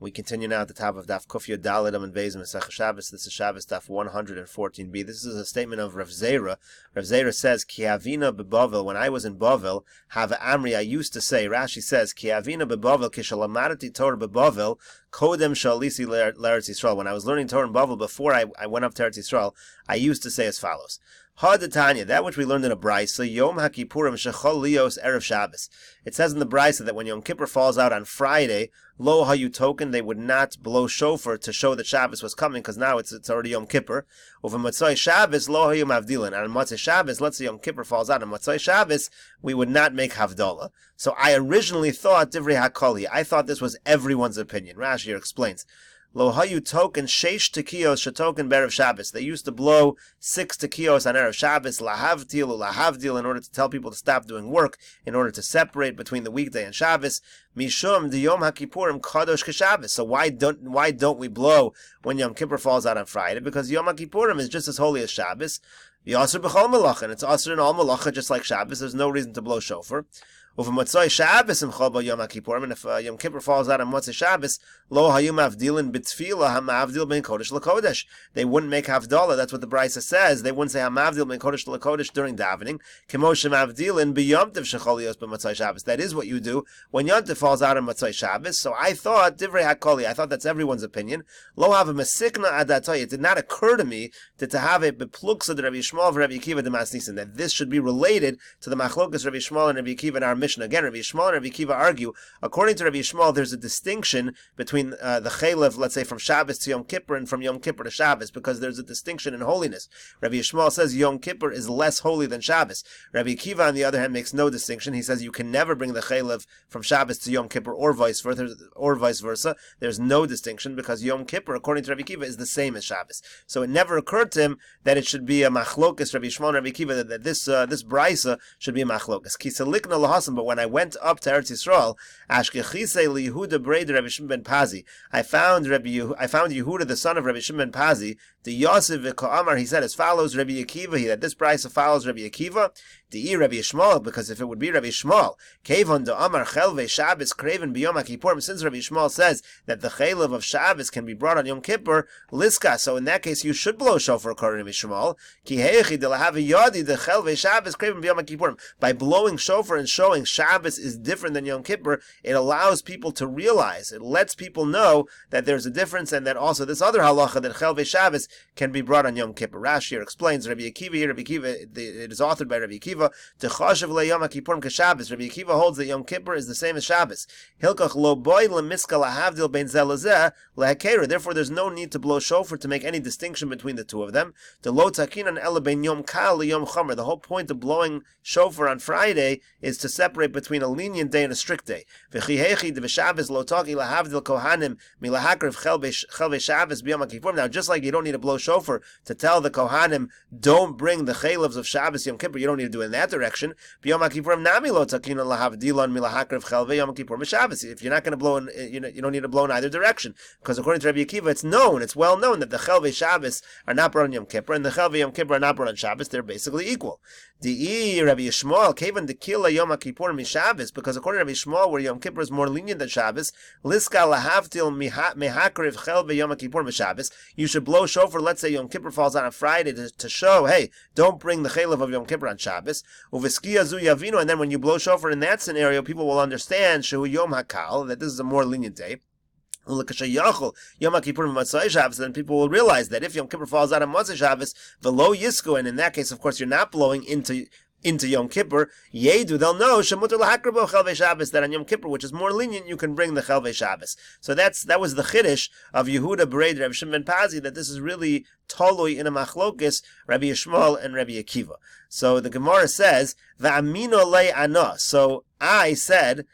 We continue now at the top of Daf Kufya Dalit and Beis Meseches Shabbos. This is Shabbos Daf 114b. This is a statement of Rav Zera. Rav Zera says, Ki havina beBavel, when I was in Bavel, have Amri, I used to say, Rashi says, Ki havina beBavel, Kishalamadati Torah beBavel, Kodem Shalisi L'Eretz Yisrael. When I was learning Torah in Bavel, before I went up to Eretz Yisrael, I used to say as follows. Hadatanya, that which we learned in a brisa, Yom HaKippurim Shechol Lios Erev Shabbos. It says in the brisa that when Yom Kippur falls out on Friday, Lo Hayu Token, they would not blow shofar to show that Shabbos was coming, because now it's already Yom Kippur. Over Matzai Shabbos, Lo Hayu Mavdilin. And on Matzai Shabbos, let's say Yom Kippur falls out on Matzai Shabbos, we would not make Havdalah. So I originally thought Divrei HaKoli. I thought this was everyone's opinion. Rashi here explains. Lo hayu token sheish tekiyos shetoken berev Shabbos. They used to blow 6 tekiyos on erev Shabbos, lahavdil, in order to tell people to stop doing work, in order to separate between the weekday and Shabbos. Mishum de Yom HaKippurim kadosh k'Shabbos. So why don't we blow when Yom Kippur falls out on Friday? Because Yom HaKippurim is just as holy as Shabbos. Yasser b'chol malacha, and it's asr in all malacha, just like Shabbos. There's no reason to blow shofar. Over Motzai Shabbos and Yom HaKippurim, and if Yom Kippur falls out on Motzai Shabbos, Lo Hayum Avdilin B'Tfila HaMavdil Ben Kodesh LaKodesh. They wouldn't make Havdalah. That's what the Brisa says. They wouldn't say HaMavdil Ben Kodesh LaKodesh during davening. Kemoshe Mavdilin B'Yomtiv Shecholios BeMotzai Shabbos. That is what you do when Yomtiv falls out on Motzai Shabbos. So I thought Divrei HaKoli. I thought that's everyone's opinion. Lo Hava Mesikna Adatoy. It did not occur to me to have a Bepluksa de Rabbi Yishmael Rabbi Akiva de Masnisin, that this should be related to the Machlokas Rabbi Yishmael and Rabbi Akiva in our Mishnah. Again, Rabbi Yishmael and Rabbi Akiva argue. According to Rabbi Yishmael, there's a distinction between the Chalev, let's say, from Shabbos to Yom Kippur and from Yom Kippur to Shabbos, because there's a distinction in holiness. Rabbi Yishmael says Yom Kippur is less holy than Shabbos. Rabbi Akiva, on the other hand, makes no distinction. He says you can never bring the Chalev from Shabbos to Yom Kippur or vice versa. There's no distinction, because Yom Kippur, according to Rabbi Akiva, is the same as Shabbos. So it never occurred to him that it should be a machlokas, Rabbi Yishmael and Rabbi Akiva, that this brisa should be a machlokas. Kisalikna lahasam, but when I went up to Eretz Yisrael, Ashkechise liYehuda Breder Rabbi Shimon ben Pazi, I found Yehuda, the son of Rabbi Shimon ben Pazi, the Yosef v'Ka'amar, he said as follows, Rabbi Akiva, that this brisa follows Rabbi Akiva, the Rabbi Yishmael, because if it would be Rabbi Yishmael, Kevon de Amar Chelve Shabbos Kraven B'Yom HaKippurim, since Rabbi Yishmael says that the Chalev of Shabbos can be brought on Yom Kippur, Liska, so in that case you should blow shofar according to Rabbi Yishmael, Ki Heichi de Lahavi Yodi de Chelve Shabbos Kraven B'Yom HaKippurim. By blowing shofar and showing Shabbos is different than Yom Kippur, it allows people to realize, it lets people know that there's a difference, and that also this other halacha that Chelve Shabbos can be brought on Yom Kippur. Rashi here explains, Rabbi Akiva, it is authored by Rabbi Akiva, Techashav leYom HaKippurim k'Shabbos. Rabbi Akiva holds that Yom Kippur is the same as Shabbos. Hilkach lo boy lemiska lahavdil bein zeh lezeh lehakera. Therefore, there's no need to blow shofar to make any distinction between the two of them. The lo takinan ela bein Yom Kal leYom Chomer. The whole point of blowing shofar on Friday is to separate between a lenient day and a strict day. V'chihechi v'Shabbos lo taki lahavdil kohanim milahakrev chelve Shabbos b'Yom HaKippurim. Now, just like you don't need to blow shofar to tell the kohanim don't bring the chalevs of Shabbos Yom Kippur, you don't need to do it in that direction. B'Yom HaKippurim nami lo takinan lahavdilon milahakrev chelve Yom HaKippurim Shabbos. If you're not going to blow in, you don't need to blow in either direction, because according to Rabbi Akiva, it's well known that the chelve Shabbos are not brought on Yom Kippur and the chelve Yom Kippur are not brought on Shabbos. They're basically equal. Di Rabbi Yishmael kevan dekila Yom HaKippurim mishabbos, because according to Rabbi Yishmael, where Yom Kippur is more lenient than Shabbos, liska lahavdil mehakrev chelve Yom HaKippurim mishabbos. You should blow shofar. Let's say Yom Kippur falls on a Friday to show, hey, don't bring the chalev of Yom Kippur on Shabbos. Uveskiya zu yavinu, and then when you blow shofar in that scenario, people will understand shehu Yom HaKal, that this is a more lenient day. Yom HaKippurim Motzai Shabbos, then people will realize that if Yom Kippur falls out on Motzai Shabbos, v'lo yisku, and in that case, of course, you're not blowing into Yom Kippur, yedu, they'll know shemutar lahakrabo chelve Shabbos, that on Yom Kippur, which is more lenient, you can bring the chelve Shabbos. So that was the chiddush of Yehuda B'Rei Rabbi Shimon ben Pazi, that this is really tolui in a machlokis Rabbi Yishmael and Rabbi Akiva. So the Gemara says va'amino le'ana. So I said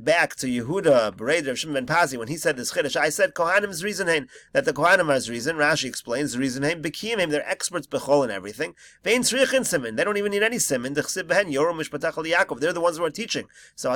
back to Yehuda B'Rei Rav Shimon ben Pazi when he said this chiddush, I said Kohanim's reason that the Kohanim are reason. Rashi explains the reason B'kiyim, they're experts b'chol and everything. Vein tzrichin simin, they don't even need any simin. D'chsib behen Yoram mishpatach al Yaakov. They're the ones who are teaching. So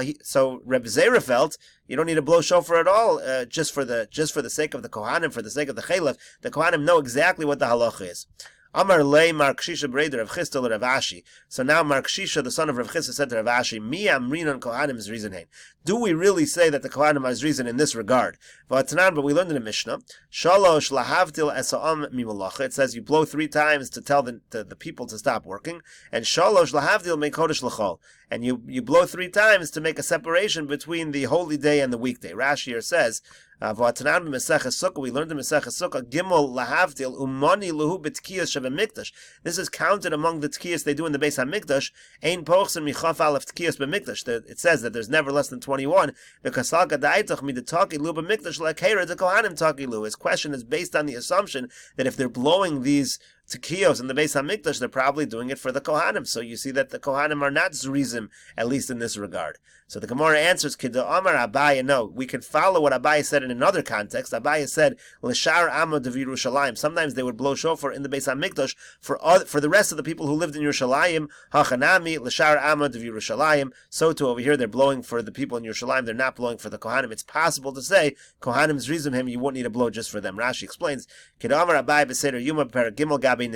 Reb Zera felt you don't need to blow shofar at all, just for the sake of the Kohanim, for the sake of the Chalev. The Kohanim know exactly what the halacha is. Amar lei Mar Kshisha Breder Rav Chisda Rav Ashi. So now Mar Kshisha, the son of Rav Chisda, said to Rav Ashi, Mi amrinan kohanim is reason hein. Do we really say that the kohanim is reason in this regard? But we learned in the Mishnah, Shalosh lahavdil esa'am mimalacha. It says you blow 3 times to tell the people to stop working, and Shalosh lahavdil mekodesh l'chol. And you blow 3 times to make a separation between the holy day and the weekday. Rashi here says, we learned in Meseches Sukkah, Gimel lahavdil umani luhu b'tkiyas shebemikdash. This is counted among the tkiyas they do in the Beis HaMikdash. Ein pochsen michaf alef tkiyas b'mikdash. It says that there's never less than 21. Because salka da'itach midetaki lu b'mikdash lekera de kohanim taki lu. His question is based on the assumption that if they're blowing these Tekiyos in the Beis HaMikdash, they're probably doing it for the Kohanim. So you see that the Kohanim are not Zrizim, at least in this regard. So the Gemara answers, Kida Amar Abaye, no, we can follow what Abaye said in another context. Abaye said, L'shar Amod of Yerushalayim. Sometimes they would blow shofar in the Beis HaMikdash for the rest of the people who lived in Yerushalayim. Hachanami, L'shar Amod of Yerushalayim. So too over here, they're blowing for the people in Yerushalayim. They're not blowing for the Kohanim. It's possible to say, Kohanim Zrizim him, you wouldn't need a blow just for them. Rashi explains, Kida Amar Abaye Beseder Yuma Per Gimel so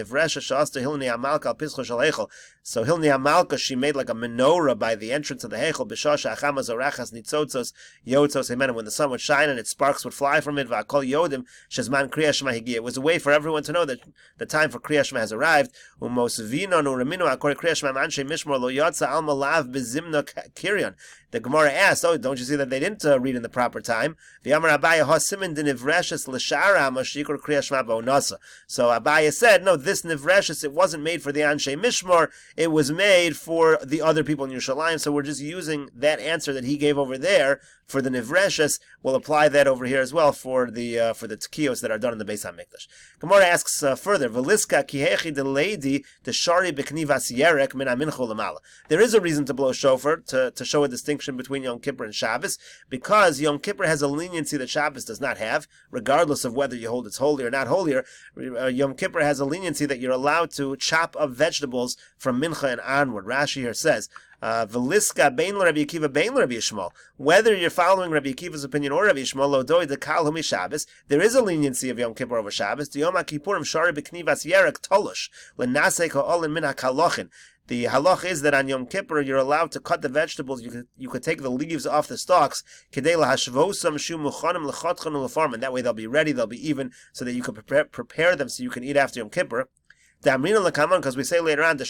Hilni Amalka, she made like a menorah by the entrance of the Heichel. B'shasha achamas orachas nitzotzos yotzos amen. When the sun would shine and its sparks would fly from it, v'akol yodim shezman kriya shema higi. It was a way for everyone to know that the time for kriya shema has arrived. Umosvino nuraminu akor kriya shema anshe mishmor lo yotza alma lav bezimna kiryon. The Gemara asked, oh, don't you see that they didn't read in the proper time? So Abaye said, no, this Nivreshes, it wasn't made for the Anshe Mishmor, it was made for the other people in Yerushalayim, so we're just using that answer that he gave over there for the Nivreshes. We'll apply that over here as well for the Tkiyos that are done in the Beis HaMikdash. Gemara asks further, Veliska kihechi de lady de shari beknivas yerek min aminchu lamala. There is a reason to blow shofar, to show a distinction between Yom Kippur and Shabbos, because Yom Kippur has a leniency that Shabbos does not have, regardless of whether you hold it's holy or not holier. Yom Kippur has a leniency that you're allowed to chop up vegetables from Mincha and onward. Rashi here says, Veliska bein Rabbi Akiva bein Rabbi Yishmael. Whether you're following Rabbi Akiva's opinion or Rabbi Yishmael, lo doi de kal humi Shabbos, there is a leniency of Yom Kippur over Shabbos. The Yom HaKippurim shari beknivas yerek tolush lenasek ha'olin min ha'kalochin. The halach is that on Yom Kippur you're allowed to cut the vegetables. You could take the leaves off the stalks. And that way they'll be ready, they'll be even, so that you can prepare them so you can eat after Yom Kippur. Because we say later on, the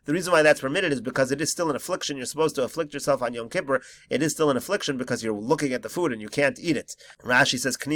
reason why that's permitted is because it is still an affliction. You're supposed to afflict yourself on Yom Kippur. It is still an affliction because you're looking at the food and you can't eat it. Rashi says, this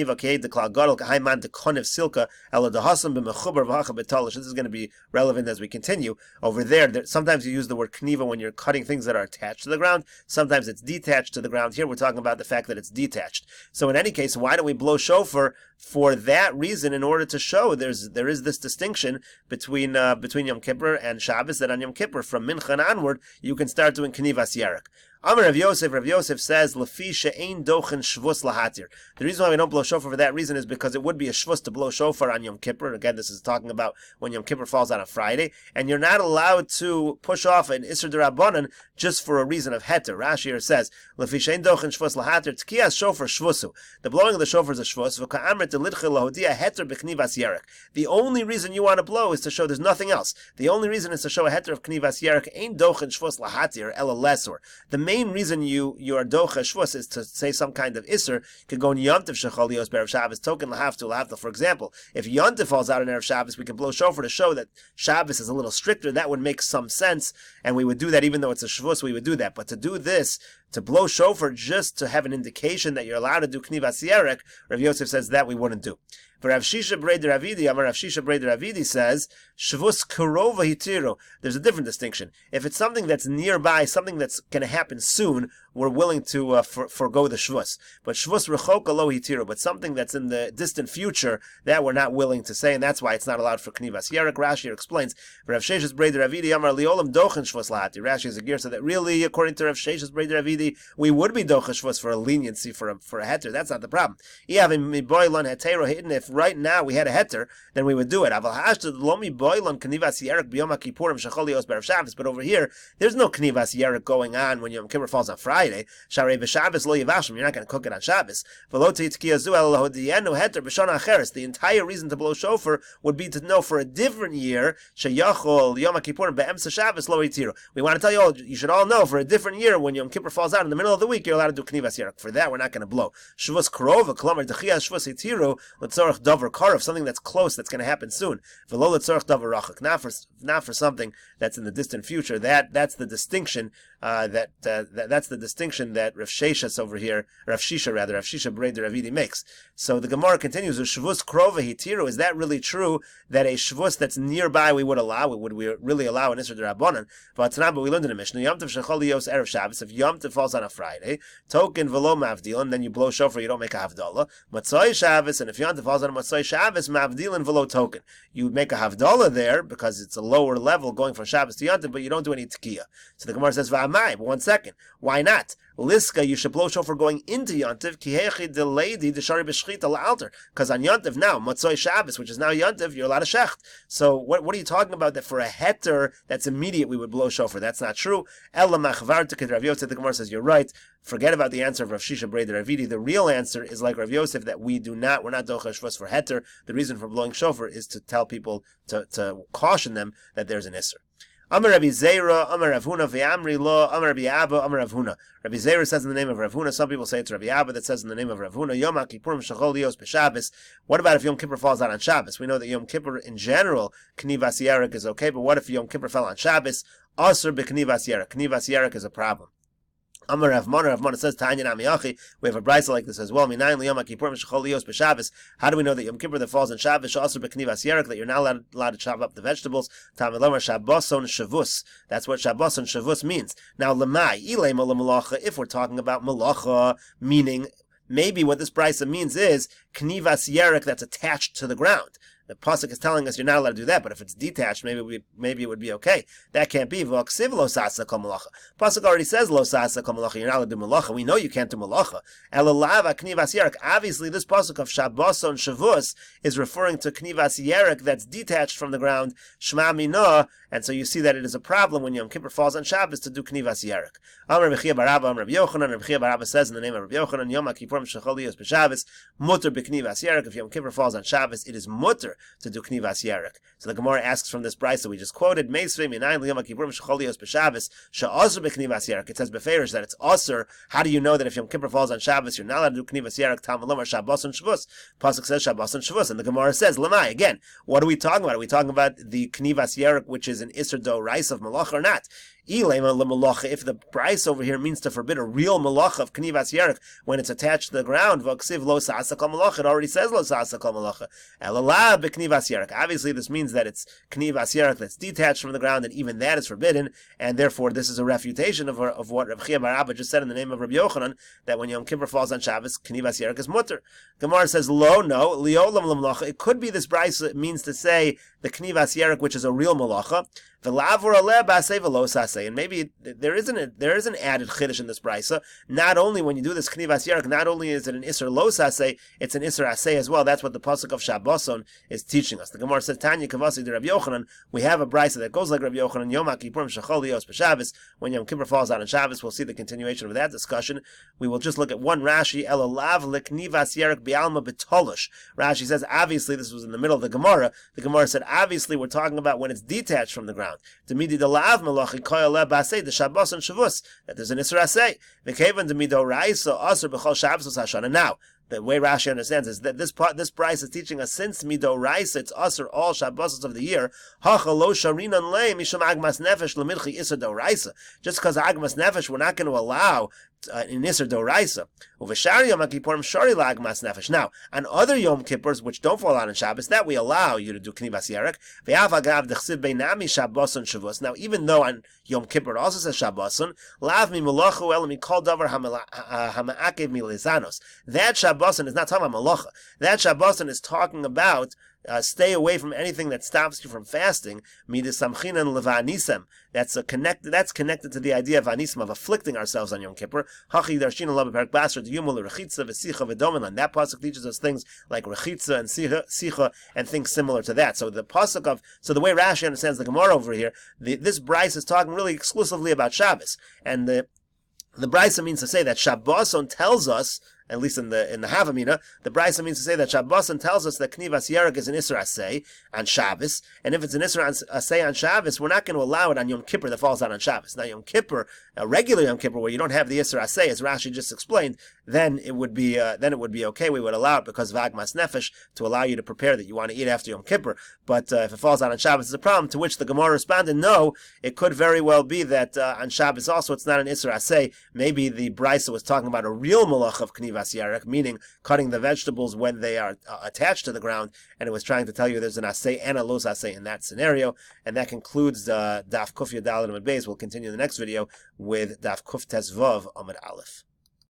is going to be relevant as we continue. Over there, sometimes you use the word kniva when you're cutting things that are attached to the ground. Sometimes it's detached to the ground. Here we're talking about the fact that it's detached. So in any case, why don't we blow shofar for that reason, in order to show there is this distinction between Yom Kippur and Shabbos, that on Yom Kippur from Mincha and onward you can start doing Knivas Yarek. Amar Rav Yosef says, Lefi she'ein dochen shvus lahatir. The reason why we don't blow shofar for that reason is because it would be a shvus to blow shofar on Yom Kippur. Again, this is talking about when Yom Kippur falls on a Friday, and you're not allowed to push off an Isser D'Rabbanan just for a reason of heter. Rashi here says, Lefi she'ein dochen shvus lahatir, tkiyas shofar shvusu. The blowing of the shofar is a shvus, v'ka'amret delidche lahodia heter b'knivas yerek. The only reason you want to blow is to show there's nothing else. The only reason is to show a heter of knivas yerek, ein dochen shvus lahatir, ela lesor. The main reason your docha shvus is to say some kind of isser. Could go in yontif shecholios be'erev Shabbos token lahavdil. For example, if yontif falls out in erev Shabbos, we can blow shofar to show that Shabbos is a little stricter. That would make some sense, and we would do that even though it's a shvus. We would do that, but to do this, to blow shofar just to have an indication that you're allowed to do knivas yerek, Rav Yosef says that we wouldn't do. For Rav Shisha Breder Ravidi, Amar Rav Shisha Breder Ravidi says, Shvus Kurova Hitiru. There's a different distinction. If it's something that's nearby, something that's going to happen soon, we're willing to forego the Shvus. But Shvus Rechoka Lo Hitiru, but something that's in the distant future, that we're not willing to say, and that's why it's not allowed for Knivas Yerek. Rashi explains, Rav Sheshes Breder Ravidi, Amar Liolam Dochen Shvus Lahati. Rashi is a gear, so that really, according to Rav Sheshes Breder Ravidi, we would be Dochen Shvus for a leniency, for a heter. That's not the problem. If right now we had a heter, then we would do it. But over here, there's no knivas yerek going on when Yom Kippur falls on Friday. Friday. Sharei b'Shabbos lo yivashim. You're not going to cook it on Shabbos. The entire reason to blow shofar would be to know for a different year. Sheyachol Yom Kippurim be'emsa Shabbos lo yitiru. We want to tell you all, you should all know, for a different year, when Yom Kippur falls out in the middle of the week, you're allowed to do knivas yarek. For that, we're not going to blow. Shvus krova, klamar dechiyas shvus yitiru, letzorach davar karov, something that's close, that's going to happen soon. V'lo letzorach davar rachak, not for something that's in the distant future. That's the distinction. That's the distinction that Rav Shisha Breder Ravidi makes. So the Gemara continues, Shvus krova hitiru. Is that really true that a shvus that's nearby we would allow? Would we really allow an Isser D'Rabbanan? But we learned in the Mishnah, Yom Tov shechol yos erev Shabbos. If Yom Tov falls on a Friday, token v'lo mavdilin, then you blow shofar, you don't make a havdalah. Matzoi Shabbos, and if Yom Tov falls on a Matzoi Shabbos, mavdilin v'lo token. You make a havdalah there because it's a lower level going from Shabbos to Yom Tov, but you don't do any tekiah. So the Gemara says, V'amai, but 1 second, why not? Liska, you should blow shofar going into Yontiv, kihechi de lady de shari b'shchita la'alter. Because on Yontiv now, Matzoi Shabbos, which is now Yontiv, you're allowed to shecht. So what are you talking about that for a heter that's immediate we would blow shofar? That's not true. Ella machvarta kid Rav Yosef, the Gemara says, you're right. Forget about the answer of Rav Shisha Breder Ravidi. The real answer is like Rav Yosef, that we're not docha shvus for heter. The reason for blowing shofar is to tell people, to caution them that there's an isser. Amar Rabbi Zeira, Amar Rav Huna, Ve'amri lo, Amar Rabbi Abba, Amar Rav Huna. Rabbi Zeira says in the name of Rav Huna. Some people say it's Rabbi Abba that says in the name of Rav Huna. Yom Kippurim shechol yos b'Shabbos. What about if Yom Kippur falls out on Shabbos? We know that Yom Kippur in general, knivas yarek is okay, but what if Yom Kippur fell on Shabbos? Asur b'knivas yarek. Knivas yarek is a problem. Amar Rav Mana says, Tanya Namiyachi, we have a brisa like this as well. Minayin liyom kippurim shechol yos b'Shabbos. How do we know that Yom Kippur that falls on Shabbos, also b'knivas yerek, that you're not allowed to chop up the vegetables? Talmud Lomar Shabboson Shavus. That's what Shabboson Shavus means. Now, lemai ilema lemalacha. If we're talking about malacha, meaning maybe what this brisa means is knivas yerek that's attached to the ground. The pasuk is telling us you're not allowed to do that, but if it's detached, maybe it would be okay. That can't be. Pasuk already says lo sasa kol malacha. You're not allowed to do malacha. We know you can't do malacha. Elalava knivas yerek. Obviously, this pasuk of Shabboson Shavus is referring to knivas yerek that's detached from the ground. Shema mina. And so you see that it is a problem when Yom Kippur falls on Shabbos to do knivas yerek. Amar Bechia Barabba, Amar Rabbi Yochanan. Rabbi Chia Barabba says in the name of Rabbi Yochanan, Yom Kippurim shechol yos b'Shabbos mutter b'knivas yerek. If Yom Kippur falls on Shabbos, it is mutter to do knivas yerek. So the Gemara asks from this brisa we just quoted, Meisvei minayin liyom kippurim shechol yos b'Shabbos she'asur b'knivas yerek. It says beferish that it's asur. How do you know that if Yom Kippur falls on Shabbos, you're not allowed to do knivas yerek? Talmud Lomar Shabbos and Shavus. Pasuk says Shabbos and Shavus, and the Gemara says lemai. Again, what are we talking about? Are we talking about the knivas yerek, which is an isur do rice of malach, or not? If the price over here means to forbid a real malacha of knivas yerek when it's attached to the ground, it already says lo sa'asa kol malacha. Obviously, this means that it's knivas yerek that's detached from the ground, and even that is forbidden, and therefore this is a refutation of what Rav Chia Barabba just said in the name of Rabbi Yochanan, that when Yom Kippur falls on Shabbos, knivas yerek is mutter. Gemara says no, liolam lemalacha. It could be this brisa means to say the knivas yerek, which is a real malacha. And maybe there is an added chiddush in this brisa. Not only when you do this knivas yerek, not only is it an iser lo saseh, it's an iser aseh as well. That's what the pasuk of Shabboson is teaching us. The Gemara says, Tanya kavasi de Rabbi Yochanan. We have a brisa that goes like Rabbi Yochanan, Yom Kippurim shechol yos b'Shabbos. When Yom Kippur falls out on Shabbos, we'll see the continuation of that discussion. We will just look at one Rashi, elolav leknivas yerek bialma betolush. Rashi says, obviously, this was in the middle of the Gemara. The Gemara said, obviously, we're talking about when it's detached from the ground. Demidi delav malachi koyale basei the Shabbos and Shavus, that there's an isra asay. V'kevan demido raisa aser b'chol Shabbos hashana. Now, the way Rashi understands is that this price is teaching us since mido raisa it's aser all Shabbos of the year. Hacha lo sharinan le misham agmas nefesh lemidchi isra do raisa. Just because agmas nefesh we're not going to allow in Isser Doraisa. Uveshari Yom Kippurim Shari Lagmas Nefesh. Now, on other Yom Kippurs, which don't fall out on Shabbos, that we allow you to do Knivas Yerek. Ve'avagav dechsiv beinami Shabboson Shavus. Now, even though on Yom Kippur it also says Shabboson, lav mi melachu el mi kol davar hama'akev mi lizanos. That Shabboson is not talking about malacha. That Shabboson is talking about stay away from anything that stops you from fasting. Midisamchinan levanisem. That's connected to the idea of anism, of afflicting ourselves on Yom Kippur. Hachi darshina lo beperek basar diyumul rechitza v'sicha v'dominan. That pasuk teaches us things like rechitza and sicha and things similar to that. So the way Rashi understands the Gemara over here, this brisa is talking really exclusively about Shabbos, and the The Brisa means to say that Shabboson tells us, at least in the Havamina, the Brisa means to say that Shabboson tells us that Knivas Yarek is an Isser Aseh on Shabbos, and if it's an Isser Aseh on Shabbos, we're not going to allow it on Yom Kippur that falls out on Shabbos. Now Yom Kippur, a regular Yom Kippur where you don't have the Isser Aseh, as Rashi just explained, then it would be okay. We would allow it because of Agmas Nefesh to allow you to prepare that you want to eat after Yom Kippur. But if it falls out on Shabbos, it's a problem. To which the Gemara responded, no, it could very well be that on Shabbos also it's not an Isser Aseh. Maybe the Brisa was talking about a real malach of Knivas Yarek, meaning cutting the vegetables when they are attached to the ground, and it was trying to tell you there's an Aseh and a Los Aseh in that scenario. And that concludes Daf Kuf Yud Daled Amud Beis. We'll continue in the next video with Daf Kuf Tes Vav Amud Aleph.